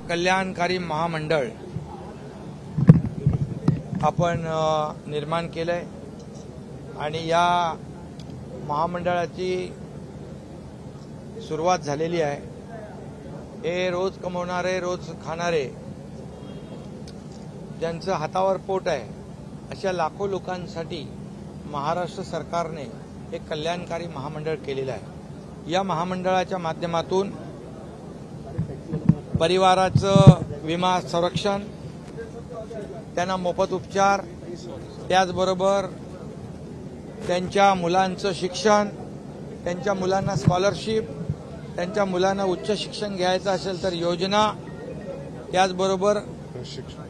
कल्याणकारी महामंडळ आपण निर्माण केलंय आणि या महामंडळाची सुरुवात झालेली आहे। हे रोज कमवणारे, रोज खाणारे, ज्यांचं हातावर पोट आहे, अशा लाखो लोकांसाठी महाराष्ट्र सरकारने एक कल्याणकारी महामंडळ केलेलं आहे। या महामंडळाच्या माध्यमातून परिवाराचं विमा संरक्षण, त्यांना मोफत उपचार, त्याचबरोबर त्यांच्या मुलांचं शिक्षण, त्यांच्या मुलांना स्कॉलरशिप, त्यांच्या मुलांना उच्च शिक्षण घ्यायचं असेल तर योजना, त्याचबरोबर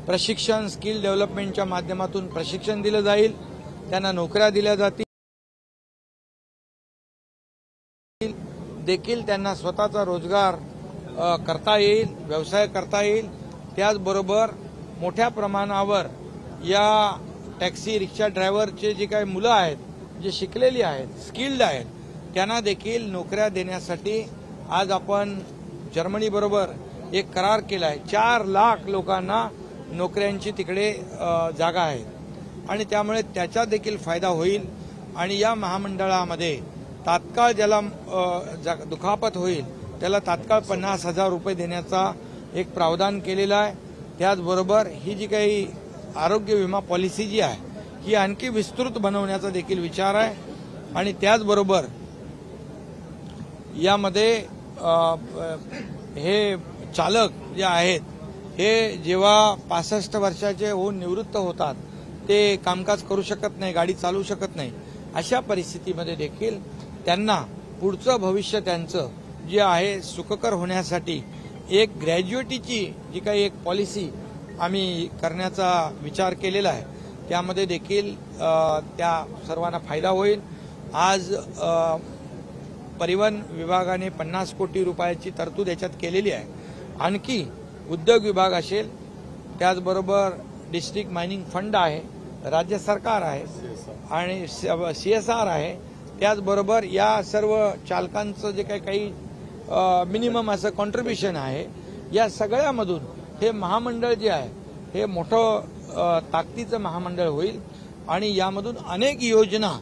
प्रशिक्षण, स्किल डेव्हलपमेंटच्या माध्यमातून प्रशिक्षण दिलं जाईल, त्यांना नोकऱ्या दिल्या जातील, देखील त्यांना स्वतःचा रोजगार करता येईल, व्यवसाय करता येईल। त्याचबरोबर मोठ्या प्रमाणावर या टॅक्सी रिक्षा ड्रायव्हरचे जे काही मुलं आहेत, जे शिकलेली आहेत, स्किल्ड आहेत, त्यांना देखील नोकऱ्या देण्यासाठी आज आपण जर्मनीबरोबर एक करार केला आहे। 4 लाख लोकांना नोकऱ्यांची तिकडे जागा आहेत आणि त्यामुळे त्याचा देखील फायदा होईल आणि या महामंडळामध्ये तात्काळ ज्याला दुखापत होईल त्याला तात्काळ 50,000 रुपये देण्याचा एक प्रावधान केलेला आहे। त्याचबरोबर ही जी काही आरोग्य विमा पॉलिसी जी आहे ही आणखी विस्तृत बनवण्याचा देखील विचार आहे आणि त्याचबरोबर यामध्ये हे चालक जे आहेत हे जेव्हा 65 वर्षाचे होऊन निवृत्त होतात ते कामकाज करू शकत नाही, गाडी चालवू शकत नाही, अशा परिस्थितीमध्ये देखील त्यांना पुढचं भविष्य त्यांचं जे आहे सुखकर होण्यासाठी एक ग्रॅज्युएटीची जी काही एक पॉलिसी आम्ही करण्याचा विचार केलेला आहे, त्यामध्ये देखील त्या सर्वांना फायदा होईल। आज परिवहन विभागाने 50 कोटी रुपयाची तरतूद याच्यात केलेली आहे। आणखी उद्योग विभाग असेल, त्याचबरोबर डिस्ट्रिक्ट मायनिंग फंड आहे, राज्य सरकार आहे आणि CSR आहे, त्याचबरोबर या सर्व चालकांचं जे काही मिनिमम असं कॉन्ट्रीब्युशन आहे, या सगळ्यामधून हे महामंडळ जे आहे हे मोठं ताकदीचं महामंडळ होईल आणि यामधून अनेक योजना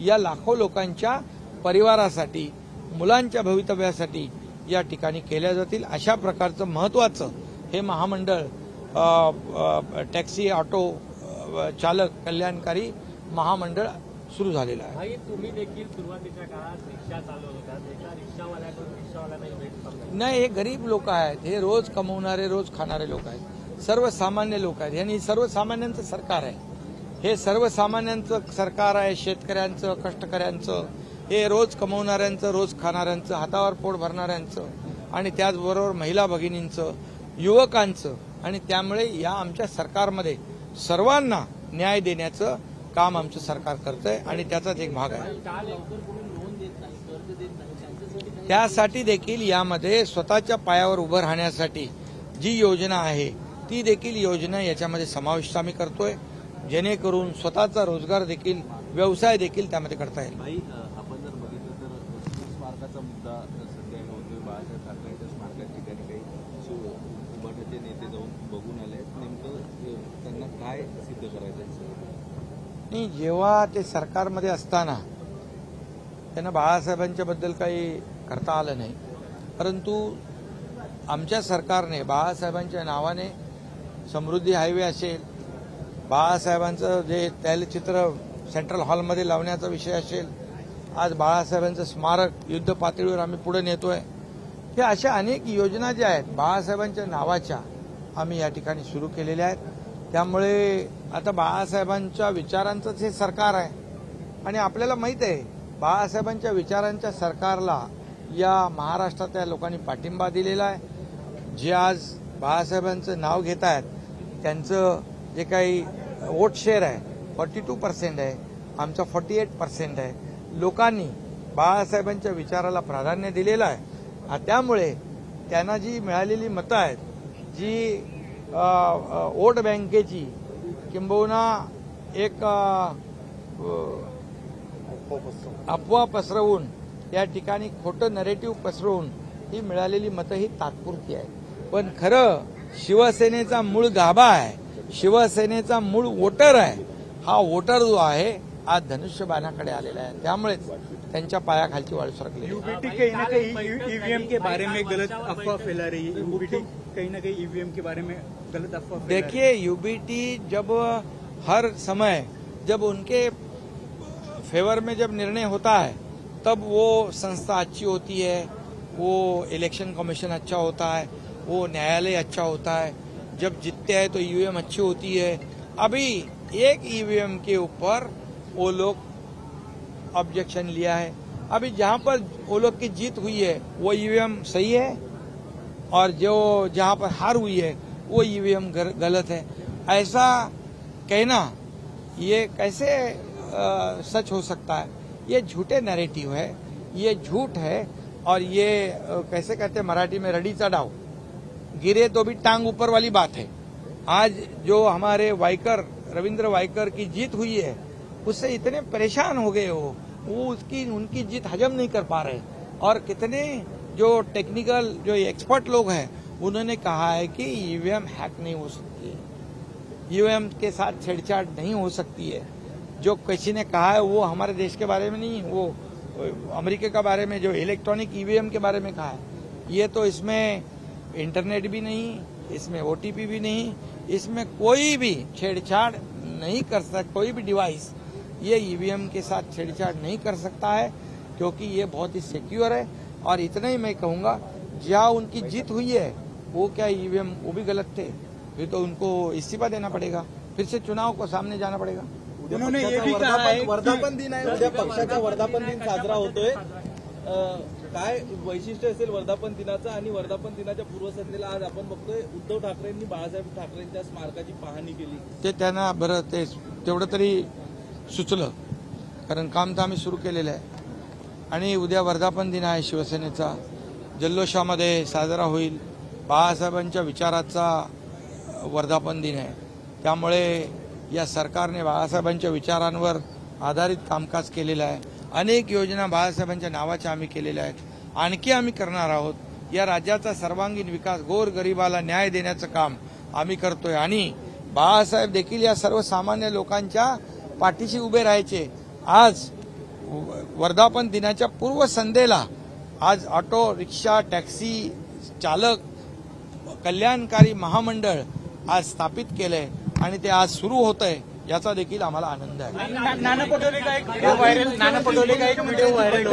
या लाखो लोकांच्या परिवारासाठी, मुलांच्या भवितव्यासाठी या ठिकाणी केल्या जातील। अशा प्रकारचं महत्त्वाचं हे महामंडळ टॅक्सी ऑटो चालक कल्याणकारी महामंडळ सुरू झालेलं आहे। तुम्ही देखील सुरुवातीच्या काळात रिक्षा चालवत होता, एका रिक्षावाल्याकडून रिक्षावाल्यालाही भेट पडली नाही, हे गरीब लोक आहेत, हे रोज कमवणारे, रोज खाणारे लोक आहेत, सर्वसामान्य लोक आहेत। यांनी सर्वसामान्यांचं सरकार आहे, हे सर्वसामान्यांचं सरकार आहे, शेतकऱ्यांचं, कष्टकऱ्यांचं, हे रोज कमवणाऱ्यांचं, रोज खाणाऱ्यांचं, हातावर पोट भरणाऱ्यांचं आणि त्याचबरोबर महिला भगिनींचं, युवकांचं आणि त्यामुळे या आमच्या सरकारमध्ये सर्वांना न्याय देण्याचं काम आमचं सरकार करतंय आणि त्याचाच एक भाग आहे। त्यासाठी देखील यामध्ये स्वतःच्या पायावर उभं राहण्यासाठी जी योजना आहे ती देखील योजना याच्यामध्ये समाविष्ट आम्ही करतोय, जेणेकरून स्वतःचा रोजगार देखील, व्यवसाय देखील त्यामध्ये करता येईल। आपण जर बघितलं तर स्मारकाचा मुद्दा सध्या होतोय, बाळासाहेब ठाकरेंच्या स्मारकाच्या ठिकाणी काही उभाटाचे नेते जाऊन बघून आले, नेमकं त्यांना काय सिद्ध करायचं नाही, जेव्हा ते सरकारमध्ये असताना त्यांना बाळासाहेबांच्या बद्दल काही करता आलं नाही, परंतु आमच्या सरकारने बाळासाहेबांच्या नावाने समृद्धी हायवे असेल, बाळासाहेबांचं जे तैलचित्र सेंट्रल हॉलमध्ये लावण्याचा विषय असेल, आज बाळासाहेबांचं स्मारक युद्ध पातळीवर आम्ही पुढे नेतोय, हे अशा अनेक योजना ज्या आहेत बाळासाहेबांच्या नावाच्या आम्ही या ठिकाणी सुरू केलेल्या आहेत। त्यामुळे आता बाळासाहेबांच्या विचारांचंच हे सरकार आहे आणि आपल्याला माहित आहे बाळासाहेबांच्या विचारांच्या सरकारला या महाराष्ट्रातल्या लोकांनी पाठिंबा दिलेला आहे। जे आज बाळासाहेबांचं नाव घेत आहेत त्यांचं जे काही वोट शेअर आहे 42% आहे, आमचा 48% आहे। लोकांनी बाळासाहेबांच्या विचाराला प्राधान्य दिलेलं आहे, त्यामुळे त्यांना जी मिळालेली मतं आहेत, जी वोट बँकेची किंबहुना एक अफवा पसरवून या ठिकाणी खोटं नरेटिव्ह पसरवून ही मिळालेली मतं ही तात्पुरती आहेत। पण खरं शिवसेनेचा मूळ गाभा आहे, शिवसेनेचा मूळ वोटर आहे. हा वोटर जो आहे आज धनुष्यबाणाकडे आलेला है, त्यामुळेच त्यांच्या पायाखालची वाळू सरकली. यूबीटी कहीं ना कहीं ईवीएम के बारे में गलत अफवाह फैला रही है. यूबीटी कहीं ना कहीं ईवीएम के बारे में गलत अफवाह फैला रही है. देखिए, यूबीटी जब हर समय जब उनके फेवर में जब निर्णय होता है तब वो संस्था अच्छी होती है, वो इलेक्शन कमीशन अच्छा होता है, वो न्यायालय अच्छा होता है. जब जीतते हैं तो ईवीएम अच्छी होती है. अभी एक ईवीएम के ऊपर वो लोग ऑब्जेक्शन लिया है. अभी जहां पर वो लोग की जीत हुई है वो ईवीएम सही है और जो जहां पर हार हुई है वो ईवीएम गलत है. ऐसा कहना ये कैसे सच हो सकता है? ये झूठे नैरेटिव है, ये झूठ है. और ये कैसे कहते हैं मराठी में, रडीचा डाव, गिरे तो भी टांग ऊपर वाली बात है. आज जो हमारे वाइकर रविंद्र वाइकर की जीत हुई है उससे इतने परेशान हो गए वो उनकी जीत हजम नहीं कर पा रहे. और कितने जो टेक्निकल जो एक्सपर्ट लोग हैं उन्होंने कहा है कि ईवीएम हैक नहीं हो सकती है, ईवीएम के साथ छेड़छाड़ नहीं हो सकती है. जो किसी ने कहा है वो हमारे देश के बारे में नहीं, वो अमेरिका के बारे में जो इलेक्ट्रॉनिक ईवीएम के बारे में कहा है. ये तो इसमें इंटरनेट भी नहीं, इसमें ओटीपी भी नहीं, इसमें कोई भी छेड़छाड़ नहीं कर सकता. कोई भी डिवाइस ये ईवीएम के साथ छेड़छाड़ नहीं कर सकता है क्योंकि ये बहुत ही सिक्योर है. और इतना ही मैं कहूंगा, जहां उनकी जीत हुई है वो क्या ईवीएम वो भी गलत थे, फिर तो उनको इस्तीफा देना पड़ेगा, फिर से चुनाव को सामने जाना पड़ेगा. उन्होंने ये भी कहा है वर्धापन दिन आहे, उद्या पक्षाचा वर्धापन दिन साजरा होतोय. काय वैशिष्ट्य असेल वर्धापन दिनाचं? आणि वर्धापन दिनाच्या पूर्वसंध्येला आज आपण बघतोय उद्धव ठाकरेंनी बाळासाहेब ठाकरेंच्या स्मारकाची पाहणी केली. ते त्यांना बरं ते तेवढं तरी सुचलं, कारण काम तर आम्ही सुरू केलेलं आहे. आणि उद्या वर्धापन दिन आहे शिवसेनेचा, जल्लोषामध्ये साजरा होईल. बाळासाहेबांच्या विचाराचा वर्धापन दिन आहे, त्यामुळे या सरकारने बाळासाहेबांच्या विचारांवर आधारित कामकाज केलेलं आहे. अनेक योजना बाळासाहेबांच्या नावाच्या आम्ही केलेल्या आहेत, आणखी आम्ही करणार आहोत. या राज्याचा सर्वांगीण विकास, गोरगरिबाला न्याय देण्याचं काम आम्ही करतोय. आणि बाळासाहेब देखील या सर्वसामान्य लोकांच्या पाठीशी उभे राहायचे. आज वर्धापन दिनाच्या पूर्वसंध्येला आज ऑटो रिक्षा टॅक्सी चालक कल्याणकारी महामंडळ आज स्थापित केलंय आणि ते आज सुरू होतंय, याचा देखील आम्हाला आनंद आहे. नाना पटोले का एक व्हिडिओ व्हायरल